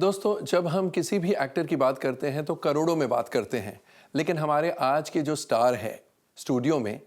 दोस्तों, जब हम किसी भी एक्टर की बात करते हैं तो करोड़ों में बात करते हैं, लेकिन हमारे आज के जो स्टार है स्टूडियो में,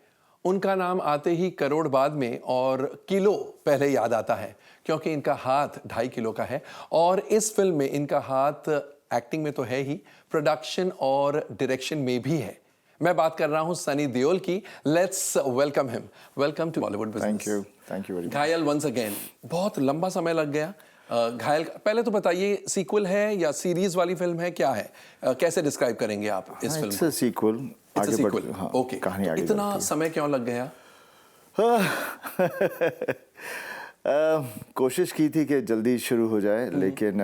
उनका नाम आते ही करोड़ बाद में और किलो पहले याद आता है, क्योंकि इनका हाथ 2.5 किलो का है। और इस फिल्म में इनका हाथ एक्टिंग में तो है ही, प्रोडक्शन और डायरेक्शन में भी है। मैं बात कर रहा हूं सनी देओल की। Let's welcome him. Welcome to Bollywood business. Thank you very much. Ghayal once again, बहुत लंबा समय लग गया। घायल, पहले तो बताइए, सीक्वल है या सीरीज वाली फिल्म है, क्या है? कैसे डिस्क्राइब करेंगे आप इस फिल्म को? सीक्वल आगे बढ़, हाँ, ओके, कहानी तो आगे इतना बढ़ती है। समय क्यों लग गया? कोशिश की थी कि जल्दी शुरू हो जाए, लेकिन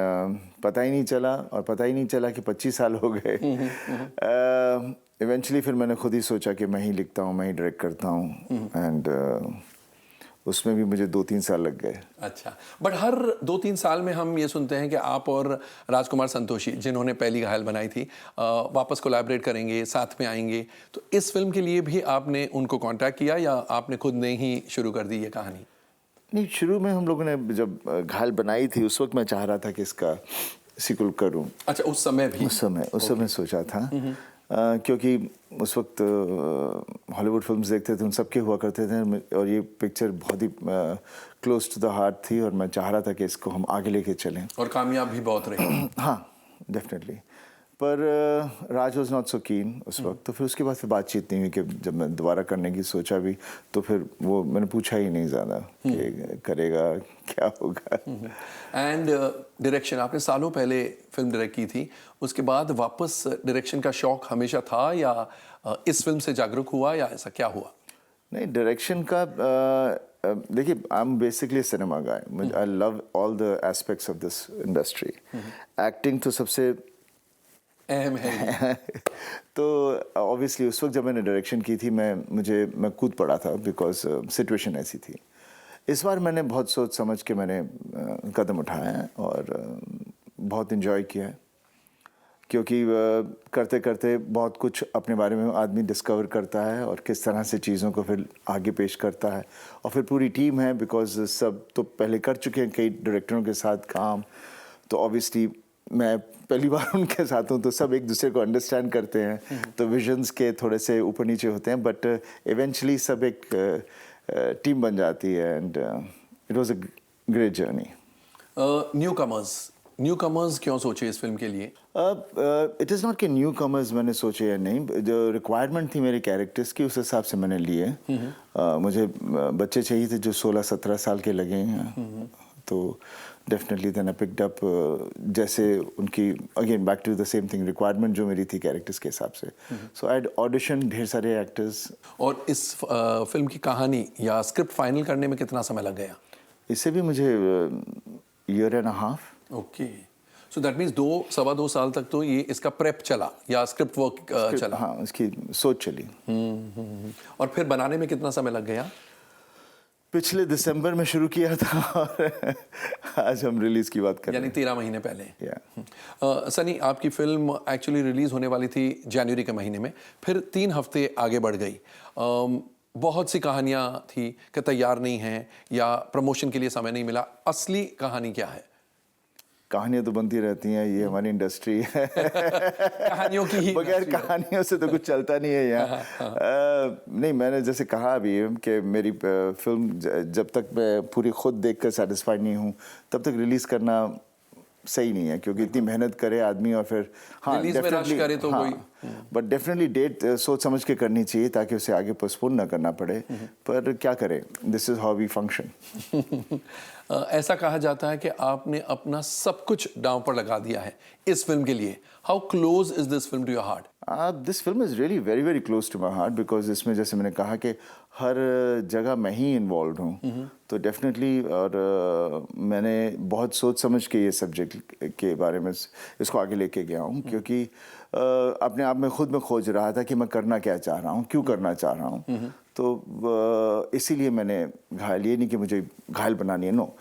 पता ही नहीं चला, और पता ही नहीं चला कि 25 साल हो गए। इवेंचुअली फिर मैंने खुद ही सोचा कि मैं ही लिखता हूँ, मैं ही डायरेक्ट करता हूँ, एंड उसमें भी मुझे 2-3 साल लग गए। अच्छा, बट हर 2-3 साल में हम ये सुनते हैं कि आप और राजकुमार संतोषी, जिन्होंने पहली घायल बनाई थी, वापस कोलैबोरेट करेंगे, साथ में आएंगे। तो इस फिल्म के लिए भी आपने उनको कांटेक्ट किया या आपने खुद ने ही शुरू कर दी ये कहानी? नहीं, शुरू में हम लोगों ने जब घायल बनाई थी, उस वक्त मैं चाह रहा था कि इसका सीक्वल करूं। अच्छा, उस समय भी? उस समय सोचा था, क्योंकि उस वक्त हॉलीवुड फिल्म्स देखते थे, उन सबके हुआ करते थे, और ये पिक्चर बहुत ही क्लोज टू द हार्ट थी, और मैं चाह रहा था कि इसको हम आगे लेके चलें। और कामयाब भी बहुत रहे। हाँ, डेफिनेटली। पर राज वॉज नॉट सो कीन उस वक्त, तो फिर उसके बाद फिर बातचीत नहीं हुई कि जब मैं दोबारा करने की सोचा भी, तो फिर वो मैंने पूछा ही नहीं ज़्यादा कि करेगा क्या होगा। एंड डायरेक्शन, आपने सालों पहले फिल्म डायरेक्ट की थी, उसके बाद वापस डायरेक्शन का शौक हमेशा था या इस फिल्म से जागरूक हुआ, या ऐसा क्या हुआ? नहीं, डायरेक्शन का देखिए, I am basically cinema guy. I love all the aspects of this industry. Acting तो सबसे अहम है। तो ऑब्वियसली उस वक्त जब मैंने डायरेक्शन की थी, मैं कूद पड़ा था, बिकॉज सिचुएशन ऐसी थी। इस बार मैंने बहुत सोच समझ के मैंने कदम उठाया है, और बहुत इन्जॉय किया है, क्योंकि करते करते बहुत कुछ अपने बारे में आदमी डिस्कवर करता है, और किस तरह से चीज़ों को फिर आगे पेश करता है। और फिर पूरी टीम है, बिकॉज सब तो पहले कर चुके हैं कई डायरेक्टरों के साथ काम, तो ऑब्वियसली मैं पहली बार उनके साथ हूँ, तो सब एक दूसरे को अंडरस्टैंड करते हैं, तो विजन्स के थोड़े से ऊपर नीचे होते हैं, बट इवेंचुअली सब एक टीम बन जाती है, and it was a great journey. New commerce क्यों सोचे इस फिल्म के लिए? इट इज़ नॉट कि न्यू कमर्स मैंने सोचे या नहीं, जो रिक्वायरमेंट थी मेरे कैरेक्टर्स की, उस हिसाब से मैंने लिए। मुझे बच्चे चाहिए थे जो 16-17 साल के लगे हैं, तो definitely then I picked up, जैसे उनकी again back to the same thing, requirement जो मेरी थी कैरेक्टर्स के हिसाब से। सो आई ऑडिशन ढेर सारे एक्टर्स। और इस फिल्म की कहानी या स्क्रिप्ट फाइनल करने में कितना समय लग गया? इससे भी मुझे 1.5 year। Okay, so that means 2-2.25 साल तक तो ये इसका प्रेप चला या स्क्रिप्ट वर्क चला? हाँ, इसकी सोच चली। और फिर बनाने में कितना समय लग गया? पिछले दिसंबर में शुरू किया था, और आज हम रिलीज की बात कर रहे यानी हैं। 13 महीने पहले। Yeah. सनी, आपकी फिल्म एक्चुअली रिलीज होने वाली थी जनवरी के महीने में, फिर 3 हफ्ते आगे बढ़ गई। बहुत सी कहानियां थी कि तैयार नहीं हैं या प्रमोशन के लिए समय नहीं मिला। असली कहानी क्या है? कहानियां तो बनती रहती हैं, ये हमारी इंडस्ट्री है। कहानियों की ही बगैर industry है। कहानियों से तो कुछ चलता नहीं है यहाँ। नहीं, मैंने जैसे कहा अभी कि मेरी फिल्म जब तक मैं पूरी खुद देखकर सेटिस्फाइड नहीं हूँ, तब तक रिलीज़ करना सही नहीं है, क्योंकि इतनी मेहनत करे आदमी और फिर रिलीज में रश करे तो कोई, बट डेफिनेटली डेट सोच समझ के करनी चाहिए, ताकि उसे आगे पोस्टपोन ना करना पड़े। पर क्या करें, this is how we function. ऐसा कहा जाता है कि आपने अपना सब कुछ दांव पर लगा दिया है इस फिल्म के लिए। How close is this film to your heart? This film is really very very close to my heart, because इसमें जैसे मैंने कहा कि हर जगह मैं ही इन्वॉल्व हूँ, तो डेफिनेटली, और मैंने बहुत सोच समझ के ये सब्जेक्ट के बारे में इसको आगे लेके गया हूँ, क्योंकि अपने आप में खुद में खोज रहा था कि मैं करना क्या चाह रहा हूँ, क्यों करना चाह रहा हूँ। तो इसीलिए मैंने घायल, ये नहीं कि मुझे घायल बनानी है, नो,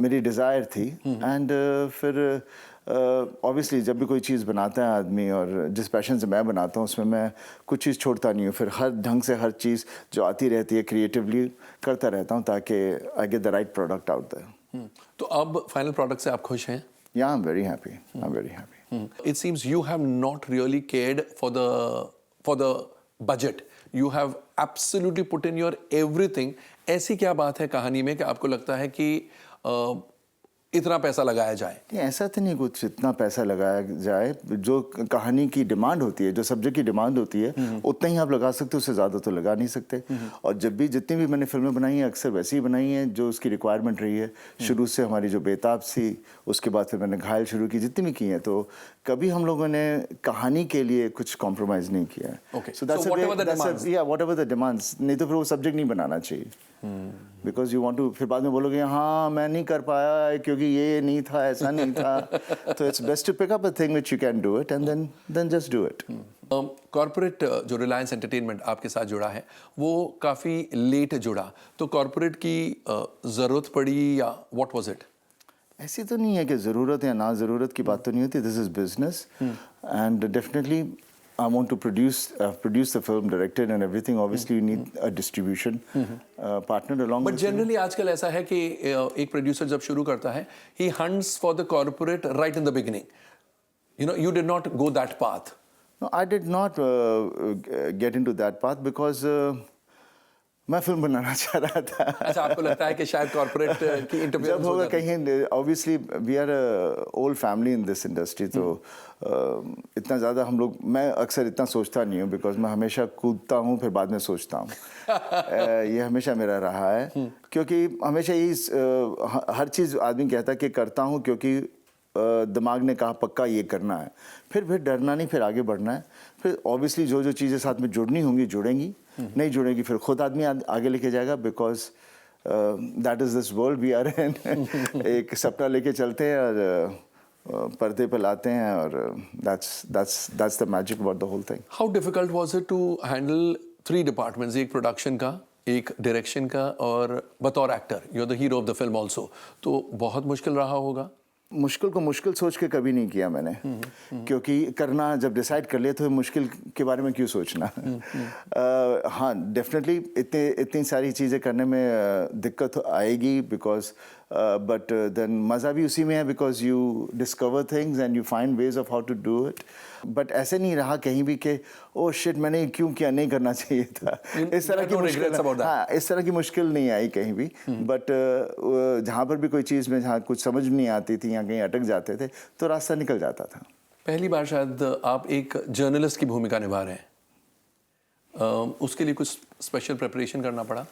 मेरी डिज़ायर थी। एंड फिर ऑब्वियसली जब भी कोई चीज़ बनाता है आदमी, और जिस पैशन से मैं बनाता हूँ, उसमें मैं कुछ चीज़ छोड़ता नहीं हूँ, फिर हर ढंग से हर चीज़ जो आती रहती है क्रिएटिवली करता रहता हूँ, ताकि I get the right product out there. तो अब फाइनल प्रोडक्ट से आप खुश हैं? Yeah, I'm very happy. I'm very happy. It seems you have not really cared for the budget. You have absolutely put in your everything. ऐसी क्या बात है कहानी में कि आपको लगता है कि इतना पैसा लगाया जाए? नहीं, ऐसा तो नहीं कुछ इतना पैसा लगाया जाए। जो कहानी की डिमांड होती है, जो सब्जेक्ट की डिमांड होती है, उतना ही आप लगा सकते हो, उससे ज़्यादा तो लगा नहीं सकते। और जब भी जितनी भी मैंने फिल्में बनाई हैं, अक्सर वैसी ही बनाई हैं जो उसकी रिक्वायरमेंट रही है। शुरू से हमारी जो बेताब सी, उसके बाद फिर मैंने घायल शुरू की, जितनी भी की हैं, तो कभी हम लोगों ने कहानी के लिए कुछ कॉम्प्रोमाइज़ नहीं किया है। Okay. So that's So whatever the demands. yeah, whatever the demands, नहीं तो फिर वो सब्जेक्ट नहीं बनाना चाहिए। बिकॉज यू वॉन्ट टू, फिर बाद में बोलोगे हाँ मैं नहीं कर पाया क्योंकि ये नहीं था, ऐसा नहीं था। तो it's best to pick up a thing which you can do it and then just do it. Corporate जो रिलायंस एंटरटेनमेंट आपके साथ जुड़ा है वो काफ़ी लेट जुड़ा, तो कॉर्पोरेट की ज़रूरत पड़ी या व्हाट वाज इट? ऐसी तो नहीं है कि ज़रूरत या ना ज़रूरत की बात तो नहीं होती। This is business and definitely I want to produce the film, direct it and everything. Obviously, you need a distribution partner along. But generally, आजकल ऐसा है कि एक प्रोड्यूसर जब शुरू करता है, he hunts for the corporate right in the beginning. You know, you did not go that path. No, I did not get into that path because मैं फिल्म बनाना चाह रहा था। अच्छा, आपको लगता है कि शायद कॉर्पोरेट की इंटरफेरेंस जब होगा कहीं, obviously we are old family in this industry, तो इतना ज़्यादा हम लोग, मैं अक्सर इतना सोचता नहीं हूँ बिकॉज मैं हमेशा कूदता हूँ फिर बाद में सोचता हूँ। ये हमेशा मेरा रहा है क्योंकि हमेशा यही हर चीज़ आदमी कहता है कि करता हूँ क्योंकि दिमाग ने कहा पक्का ये करना है, फिर डरना नहीं, फिर आगे बढ़ना है। फिर ऑब्वियसली जो चीज़ें साथ में जुड़नी होंगी जुड़ेंगी, नहीं जुड़ेगी फिर खुद आदमी आगे लेके जाएगा because that is this world we are in. एक सपना लेके चलते हैं और पर्दे पे लाते हैं और that's the magic about the whole thing. How difficult was it to handle 3 departments, एक प्रोडक्शन का, एक डायरेक्शन का और बतौर actor you are the hero of the film also, तो बहुत मुश्किल रहा होगा? मुश्किल को मुश्किल सोच के कभी नहीं किया मैंने, क्योंकि करना जब डिसाइड कर लिया तो मुश्किल के बारे में क्यों सोचना। हाँ, डेफिनेटली इतनी सारी चीज़ें करने में दिक्कत आएगी बिकॉज बट देन मज़ा भी उसी में है because you discover things and you find ways of how to do it. But ऐसे नहीं रहा कहीं भी कि ओह शिट मैंने क्यों किया, नहीं करना चाहिए था। इस तरह की मुश्किल, हाँ, इस तरह की मुश्किल नहीं आई कहीं भी। बट जहाँ पर भी कोई चीज़ में जहाँ कुछ समझ नहीं आती थी या कहीं अटक जाते थे तो रास्ता निकल जाता था। पहली बार शायद आप एक जर्नलिस्ट की भूमिका निभा रहे हैं, उसके लिए कुछ स्पेशल प्रिपरेशन करना पड़ा?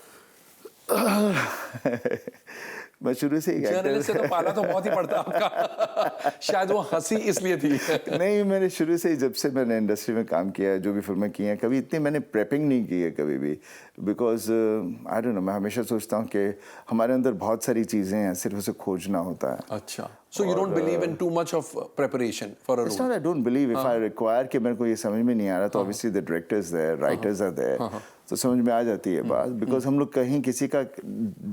मैं शुरू से ही जर्नलिस्ट से तो पाला तो बहुत ही पड़ता आपका। शायद वो हंसी इसलिए थी। नहीं, मैंने शुरू से ही, जब से मैंने इंडस्ट्री में काम किया है, जो भी फिल्में की हैं, कभी इतनी मैंने प्रेपिंग नहीं की है कभी भी बिकॉज आई डोंट नो, मैं हमेशा सोचता हूँ कि हमारे अंदर बहुत सारी चीज़ें हैं, सिर्फ उसे खोजना होता है। अच्छा, so you don't believe in too much of preparation for a role? It's not I don't believe, if I require कि मेरे को ये समझ में नहीं आ रहा तो obviously the directors there, writers are there, तो समझ में आ जाती है बात बिकॉज हम लोग कहीं किसी का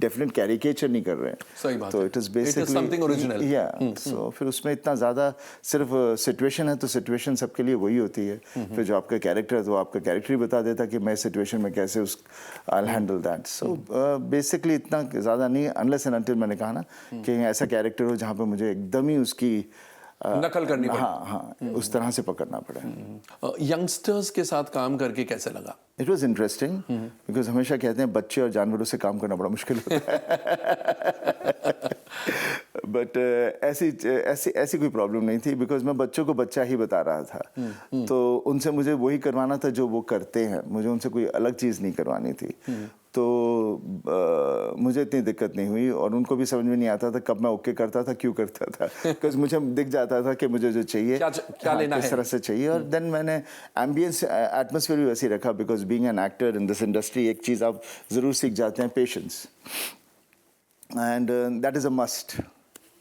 डेफिनेट कैरिकेचर नहीं कर रहे हैं। सही बात तो है। It is basically something original. या सो फिर उसमें इतना ज़्यादा सिर्फ सिचुएशन है तो सिचुएशन सबके लिए वही होती है। फिर जो आपका कैरेक्टर है तो आपका कैरेक्टर ही बता देता कि मैं सिचुएशन में कैसे उस I handle that. So basically इतना ज़्यादा नहीं, अनलेस एंड अनटिल मैंने कहा ना कि ऐसा कैरेक्टर हो जहाँ पर मुझे एकदम ही उसकी नकल करनी पड़े। हाँ, उस तरह से पकड़ना पड़े। यंगस्टर्स के साथ काम करके कैसे लगा? इट वॉज इंटरेस्टिंग बिकॉज हमेशा कहते हैं बच्चे और जानवरों से काम करना बड़ा मुश्किल होता है। बट ऐसी कोई प्रॉब्लम नहीं थी बिकॉज मैं बच्चों को बच्चा ही बता रहा था। तो उनसे मुझे वही करवाना था जो वो करते हैं, मुझे उनसे कोई अलग चीज़ नहीं करवानी थी। तो मुझे इतनी दिक्कत नहीं हुई और उनको भी समझ में नहीं आता था कब मैं ओके करता था, क्यों करता था, बिकॉज मुझे दिख जाता था कि मुझे जो चाहिए क्या लेना है, किस तरह से चाहिए। और देन मैंने एम्बियंस एटमॉस्फेयर भी वैसे ही रखा because being an actor in this industry एक चीज़ आप ज़रूर सीख जाते हैं, patience, and that is a must.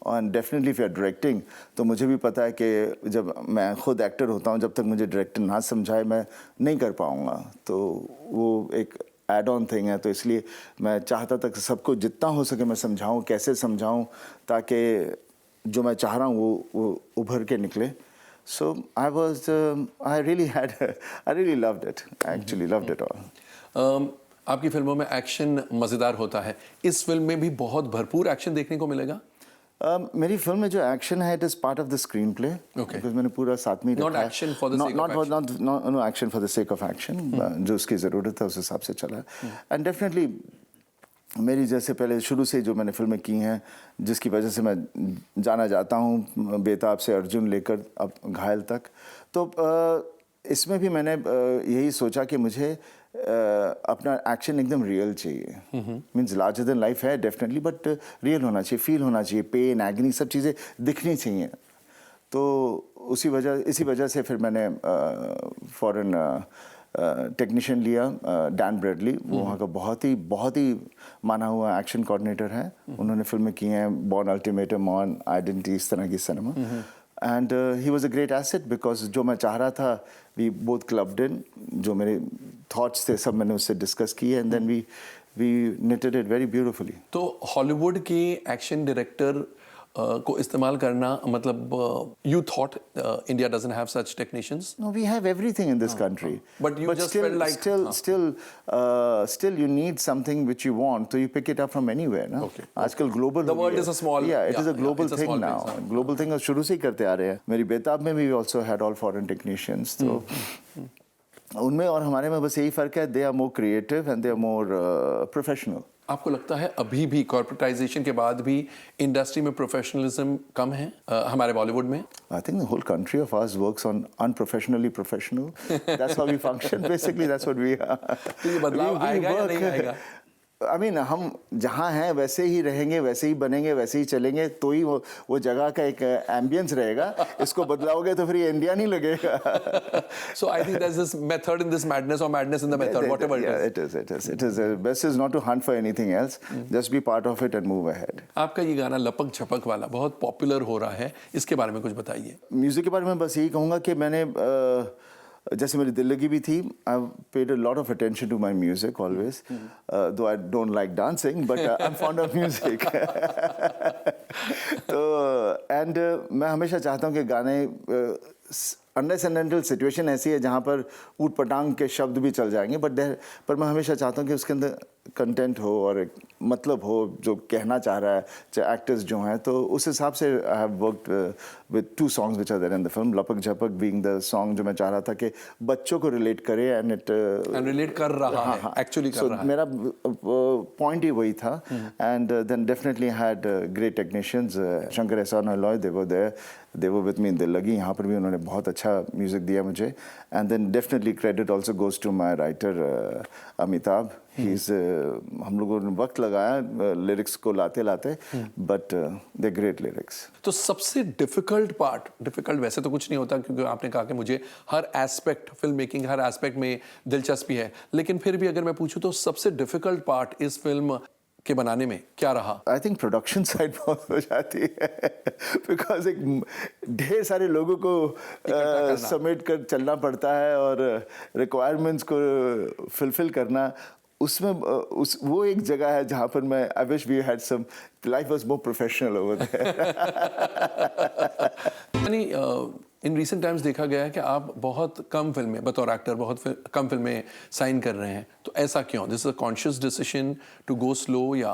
और definitely if you are directing तो मुझे भी पता है कि जब मैं खुद एक्टर होता हूँ जब तक मुझे डायरेक्टर ना समझाए मैं नहीं कर पाऊँगा। तो वो एक एड ऑन थिंग है, तो इसलिए मैं चाहता था कि सबको जितना हो सके मैं समझाऊँ, कैसे समझाऊँ ताकि जो मैं चाह रहा हूँ वो उभर के निकले। So I really loved it, actually loved it all. आपकी फिल्मों में एक्शन मज़ेदार होता है, इस फिल्म में भी बहुत भरपूर एक्शन देखने को मिलेगा? मेरी फिल्म में जो एक्शन है, it is part of the screenplay, because मैंने पूरा साथ में not action for the sake of action, no action for the sake of action, जो उसकी ज़रूरत है उस हिसाब से चला। एंड डेफिनेटली मेरी जैसे पहले शुरू से जो मैंने फिल्में की हैं, जिसकी वजह से मैं जाना जाता हूँ, बेताब से अर्जुन लेकर अब घायल तक, तो इसमें भी मैंने यही सोचा कि मुझे अपना एक्शन एकदम रियल चाहिए। मीन्स लार्जर देन लाइफ है डेफिनेटली, बट रियल होना चाहिए, फील होना चाहिए, पेन, एग्नी, सब चीज़ें दिखनी चाहिए। तो इसी वजह से फिर मैंने फॉरेन टेक्नीशियन लिया, डैन ब्रेडली, वो वहाँ का बहुत ही माना हुआ एक्शन कोऑर्डिनेटर है। उन्होंने फिल्में की हैं, बॉर्न अल्टीमेटम, ऑन, आइडेंटिटी, इस तरह की cinema. And he was a great asset, because जो मैं चाह रहा था, वी बोथ क्लब्ड इन, जो मेरे थॉट्स थे सब मैंने उससे डिस्कस किए, and then we knitted it very beautifully. तो हॉलीवुड के एक्शन डायरेक्टर को इस्तेमाल करना, मतलब you thought India doesn't have such technicians? No, we have everything in this country. But you just still, felt like still you need something which you want, so you pick it up from anywhere, no? Okay. आजकल global The world is a small, yeah, it is a global it's a thing small now. place, Global thing शुरू से ही करते आ रहे हैं। मेरी बेताब में भी we also had all foreign technicians, तो उनमें और हमारे में बस यही फर्क है, they are more creative and they are more professional. आपको लगता है अभी भी कॉर्पोरेटाइजेशन के बाद भी इंडस्ट्री में प्रोफेशनलिज्म कम है हमारे बॉलीवुड में? I think the whole country of ours works on unprofessionally professional. That's how we function. Basically, that's what we are. तो ये बदलाव आएगा या नहीं आएगा? I mean, हम जहाँ हैं वैसे ही रहेंगे, वैसे ही बनेंगे, वैसे ही चलेंगे, तो ही वो जगह का एक एम्बियंस रहेगा। इसको बदलाओगे तो फिर ये इंडिया नहीं लगेगा। So I think there's this method in this madness, or madness in the method, whatever it is. It is. Best is not to hunt for anything else. Just be part of it and move ahead. आपका ये गाना लपक झपक वाला बहुत popular हो रहा है, इसके बारे में कुछ बताइए। म्यूजिक के बारे में बस यही कहूँगा कि मैंने जैसे मेरी दिल लगी भी थी, I paid a lot of attention to my music always, though I don't like dancing, but I am fond of music. तो एंड मैं हमेशा चाहता हूँ कि गाने, अनलेस एंड अनटिल सिचुएशन ऐसी है जहाँ पर ऊट पटांग के शब्द भी चल जाएंगे, पर मैं हमेशा चाहता हूँ कि उसके अंदर कंटेंट हो और एक मतलब हो जो कहना चाह रहा है, चाहे एक्टर्स जो हैं। तो उस हिसाब से I have worked with 2 songs which are there in the film, लपक झपक बीइंग द सॉन्ग जो मैं चाह रहा था कि बच्चों को रिलेट करे, एंड इट रिलेट कर रहा है, एक्चुअली कर रहा है। मेरा पॉइंट ही वही था। And then definitely had great technicians, Shankar Ehsaan Loy, they were with me in दिल लगी, यहाँ पर भी उन्होंने बहुत अच्छा म्यूजिक दिया मुझे। And then definitely credit also goes to my writer Amitabh. हम लोगों ने वक्त लगाया लिरिक्स को लाते बट दे ग्रेट लिरिक्स। तो सबसे डिफिकल्ट वैसे तो कुछ नहीं होता, क्योंकि आपने कहा कि मुझे हर एस्पेक्ट, फिल्म मेकिंग हर एस्पेक्ट में दिलचस्पी है, लेकिन फिर भी अगर मैं पूछूं तो सबसे डिफिकल्ट पार्ट इस फिल्म के बनाने में क्या रहा? आई थिंक प्रोडक्शन साइड बहुत हो जाती है, बिकॉज एक ढेर सारे लोगों को समेट कर चलना पड़ता है और रिक्वायरमेंट्स को फुलफिल करना। उसमें वो एक जगह है जहाँ पर मैं I wish we had some, life was more professional over there. यानी इन रिसेंट टाइम्स देखा गया है कि आप बहुत कम फिल्में बतौर एक्टर कम फिल्में साइन कर रहे हैं, तो ऐसा क्यों? This is a conscious decision to go slow, या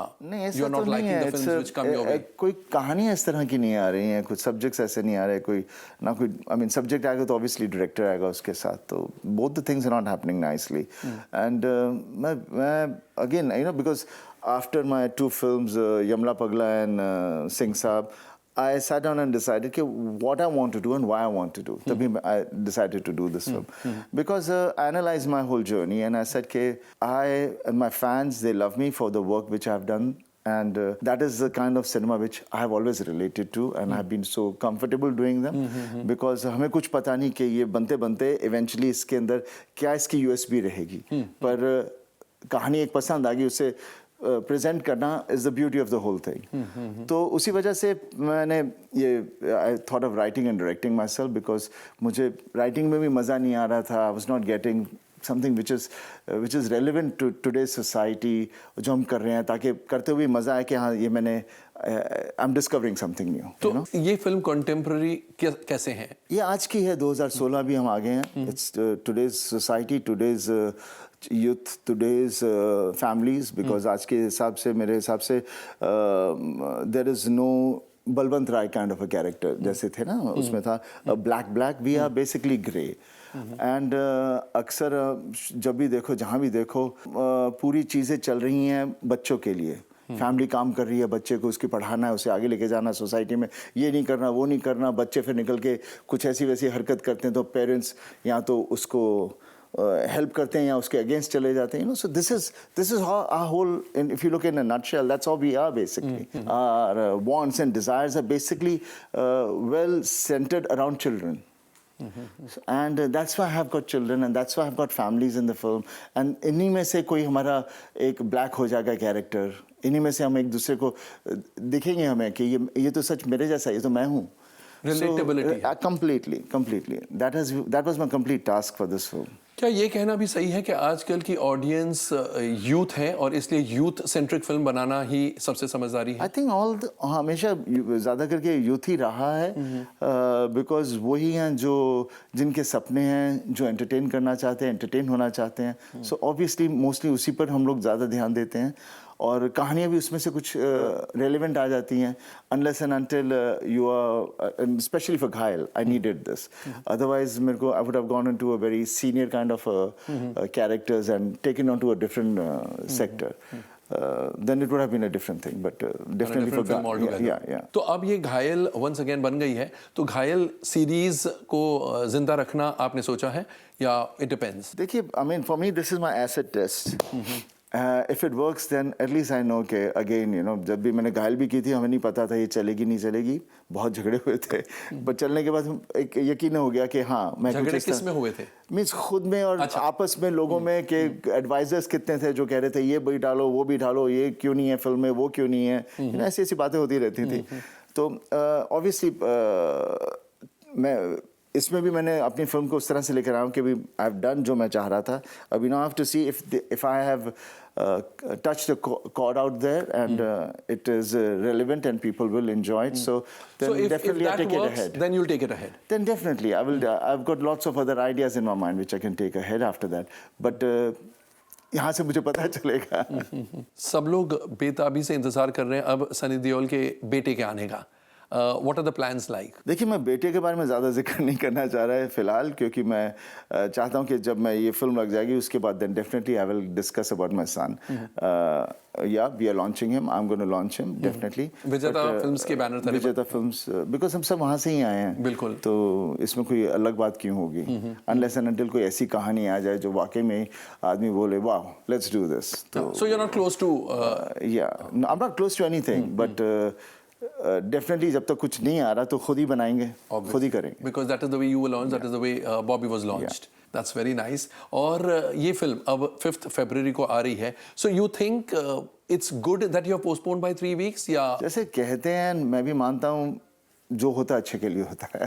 you are not liking the films which come your way? कोई कहानियां इस तरह की नहीं आ रही हैं, कुछ सब्जेक्ट्स ऐसे नहीं आ रहे, कोई आई मीन सब्जेक्ट आएगा तो ऑब्वियसली डायरेक्टर आएगा उसके साथ, तो both the things are not happening nicely. And मैं again you know, because after my 2 films, Yamla Pagla and Singh साहब, I sat down and decided what I want to do and why I want to do. तभी I decided to do this film. Because I analyzed my whole journey and I said I and my fans, they love me for the work which I've done. And that is the kind of cinema which I have always related to, and I've been so comfortable doing them. Because हमें कुछ पता नहीं कि ये बनते eventually इसके अंदर क्या इसकी USP रहेगी, पर कहानी एक पसंद आ गई, उसे प्रेजेंट करना is the beauty of the whole thing. तो उसी वजह से मैंने ये I thought of writing and directing myself, because मुझे राइटिंग में भी मज़ा नहीं आ रहा था। I was not getting something which is relevant to today's society, जो हम कर रहे हैं, ताकि करते हुए मज़ा आए कि हाँ ये मैंने I'm discovering something new. तो ये फिल्म कंटेम्प्रेरी कैसे है? ये आज की है, 2016 भी हम आ गए हैं। It's today's society, today's youth, today's families, because आज के हिसाब से, मेरे हिसाब से there is no Balwant Rai kind of a character जैसे थे ना, उसमें था black we are basically grey. And अक्सर जब भी देखो, जहाँ भी देखो, पूरी चीज़ें चल रही हैं बच्चों के लिए। फैमिली काम कर रही है, बच्चे को उसकी पढ़ाना है, उसे आगे लेके जाना, सोसाइटी में ये नहीं करना, वो नहीं करना। बच्चे फिर निकल के कुछ ऐसी वैसी हरकत करते हैं तो पेरेंट्स या तो उसको हेल्प करते हैं या उसके अगेंस्ट चले जाते हैं। You know, so this is how our whole, if you look in a nutshell, that's how we are basically. Our wants and desires are basically well centred around children. And that's why I have got children and that's why I've got families in the film. And इन्हीं में से कोई हमारा एक black हो जाएगा character, इन्हीं में से हम एक दूसरे को दिखेंगे हमें कि ये तो सच मेरे जैसा, ये तो मैं हूँ। Relatability है। Completely. That was my complete task for this film. क्या ये कहना भी सही है कि आजकल की ऑडियंस यूथ है और इसलिए यूथ सेंट्रिक फिल्म बनाना ही सबसे समझदारी है? आई थिंक हमेशा ज़्यादा करके यूथ ही रहा है, बिकॉज वही हैं जो जिनके सपने हैं, जो एंटरटेन करना चाहते हैं, एंटरटेन होना चाहते हैं। सो ऑब्वियसली मोस्टली उसी पर हम लोग ज़्यादा ध्यान देते हैं और कहानियाँ भी उसमें से कुछ रेलिवेंट आ जाती हैं। Unless and until you are, specially for Ghayal, I needed this. Otherwise मेरे को I would have gone into a very senior kind of characters and taken on to a different sector. then it would have been a different thing, but definitely for film altogether. yeah. तो अब ये घायल once again बन गई है, तो घायल series को जिंदा रखना आपने सोचा है या इट डिपेंड्स? देखिए, I mean, for me this is my acid test. If it works then at least I know कि again, you know, जब भी मैंने घायल भी की थी, हमें नहीं पता था ये चलेगी नहीं चलेगी, बहुत झगड़े हुए थे, पर चलने के बाद एक यकीन हो गया कि हाँ मैं कुछ। झगड़े किस में हुए थे? मीन्स खुद में और आपस में लोगों में कि एडवाइजर्स कितने थे जो कह रहे थे ये भी डालो, वो भी डालो, ये क्यों नहीं है फिल्म में, वो क्यों नहीं है, ऐसी ऐसी बातें होती रहती थी। तो ऑब्वियसली मैं इसमें भी मैंने अपनी फिल्म को उस तरह से लेकर आया हूँ कि आई हैव डन जो मैं चाह रहा था। अभी now I have to see if I have touched the chord out there and it is relevant and people will enjoy it. So then if definitely that I take works, it ahead. then you'll take it ahead. Then definitely I will. I've got lots of other ideas in my mind which I can take ahead after that. But यहाँ से मुझे पता चलेगा। सब लोग बेताबी से इंतजार कर रहे हैं अब सनी देओल के बेटे के आने का। What are the plans like? देखिए, मैं बेटे के बारे में ज़्यादा जिक्र नहीं करना चाह रहा है फ़िलहाल, क्योंकि मैं चाहता हूँ कि जब मैं ये फिल्म लग जाएगी उसके बाद then definitely I will discuss about my son. Yeah, we are launching him. I'm going to launch him definitely. विजेता फिल्म्स के बैनर तले। विजेता फिल्म्स, बिकॉज हम सब वहाँ से ही आए हैं। बिल्कुल। तो इसमें कोई अलग बात क्यों होगी? Unless and until कोई ऐसी कहानी आ जाए जो वाकई में आदमी बोले वाह let's do this. So you're not close to yeah, no, I'm not close to anything, but definitely जब तक कुछ नहीं आ रहा तो खुद ही बनाएंगे, खुद ही करेंगे। Because that is the way you were launched, that is the way Bobby was launched. That's very nice. और ये फिल्म अब 5th February को आ रही है. So you think it's good that you have postponed by 3 weeks या? जैसे कहते हैं, मैं भी मानता हूँ जो होता है अच्छे के लिए होता है।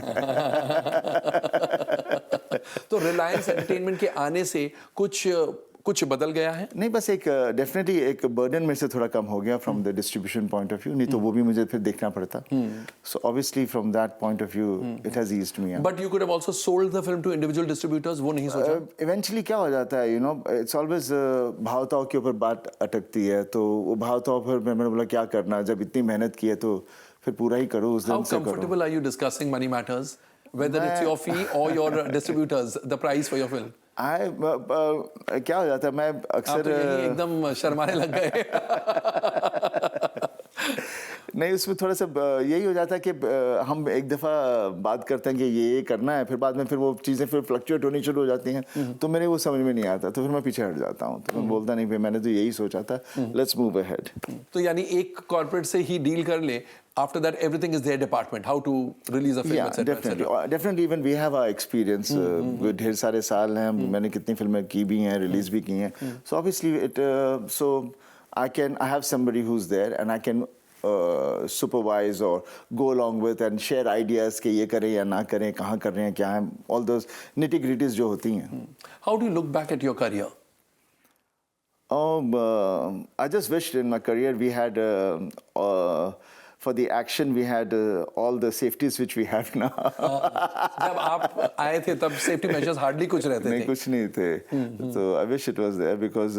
तो रिलायंस एंटरटेनमेंट के आने से कुछ बदल गया है? नहीं, बस एक डेफिनेटली एक बर्डन में से थोड़ा कम हो गया from the distribution point of view, नहीं तो वो भी मुझे फिर देखना पड़ता। So obviously from that point of view it has eased me. But you could have also sold the film to individual distributors, वो नहीं सोचा? इवेंचुअली क्या हो जाता है, यू नो, इट्स ऑलवेज भावताओं के ऊपर बात अटकती है, तो वो भावताओं पर मैंने बोला क्या करना, जब इतनी मेहनत की है तो फिर पूरा ही करो, उस दिन से करो। How comfortable are you discussing money matters? Whether it's your fee or your distributors, the price for your film? क्या हो जाता है, मैं अक्सर आप तो यही एकदम शर्माने लग गए। नहीं, उसमें थोड़ा सा यही हो जाता है कि हम एक दफ़ा बात करते हैं कि ये करना है, फिर बाद में फिर वो चीज़ें फिर फ्लक्चुएट होनी शुरू हो जाती हैं, तो मेरे वो समझ में नहीं आता, तो फिर मैं पीछे हट जाता हूँ, तो मैं बोलता नहीं भाई मैंने तो यही सोचा था, लेट्स मूव अहेड। तो यानी एक कॉर्पोरेट से ही डील कर ले, after that everything is their department, how to release a film, etc. Definitely even we have our experience, ढेर सारे साल हैं, मैंने कितनी फिल्में की भी हैं, रिलीज भी की हैं, so obviously so I have somebody who's there and I can supervise or go along with and share ideas कि ये करें या ना करें, कहाँ कर रहे हैं, क्या है, all those nitty-gritties जो होती हैं। How do you look back at your career? I just wished in my career we had for the action we had all the safeties which we have now. जब आप आए थे तब safety measures hardly कुछ रहते थे। नहीं, कुछ नहीं थे, तो I wish it was there because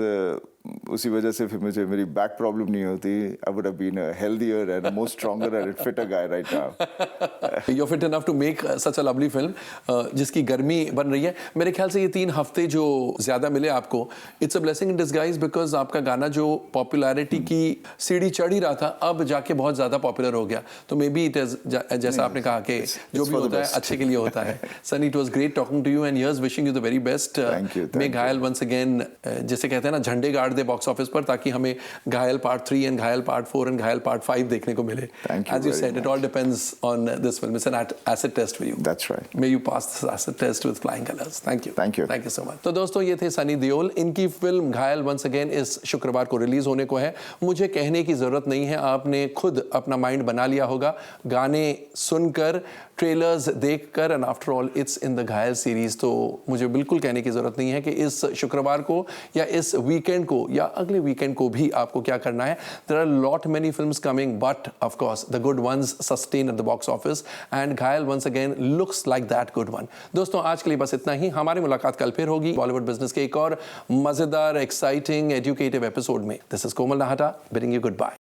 उसी वजह से फिर मुझे मेरी बैक प्रॉब्लम नहीं होती. I would have been a healthier and a more stronger and fitter guy right now. You're fit enough to make such a lovely film जिसकी गर्मी बन रही है. मेरे ख्याल से ये 3 हफ्ते जो ज़्यादा मिले आपको, it's a blessing in disguise because आपका गाना जो पॉपुलैरिटी की सीढ़ी चढ़ ही रहा था अब जाके बहुत ज़्यादा पॉपुलर हो गया. तो मे बी इट इज जैसा आपने कहा कि जो भी होता है अच्छे के लिए होता है. Sunny, it was great talking to you and here's wishing you the very best. May Ghayal once again जैसे कहते हैं ना झंडे गाड़ दे बॉक्स ऑफिस पर ताकि हमें घायल पार्ट 3 एंड घायल पार्ट 4 एंड घायल पार्ट 5 देखने को मिले. As you said, it all depends on this film. It's an acid test for you. That's right. May you pass this acid test with flying colors. Thank you. Thank you. Thank you so much. तो दोस्तों ये थे सनी देओल. इनकी film घायल once again इस शुक्रवार को release होने को है. मुझे कहने की जरूरत नहीं है, आपने खुद अपना माइंड बना लिया होगा गाने सुनकर, ट्रेलर्स देखकर. And after all it's in the घायल सीरीज. तो मुझे बिल्कुल कहने की जरूरत नहीं है कि इस शुक्रवार को या इस वीकेंड को या अगले वीकेंड को भी आपको क्या करना है. There are lot many films coming but of course the good ones sustain at the box office and Ghayal once again looks like that good one. दोस्तों आज के लिए बस इतना ही. हमारी मुलाकात कल फिर होगी बॉलीवुड बिजनेस के एक और मजेदार, एक्साइटिंग, एजुकेटिव एपिसोड में. This is Komal Nahta bidding you good bye.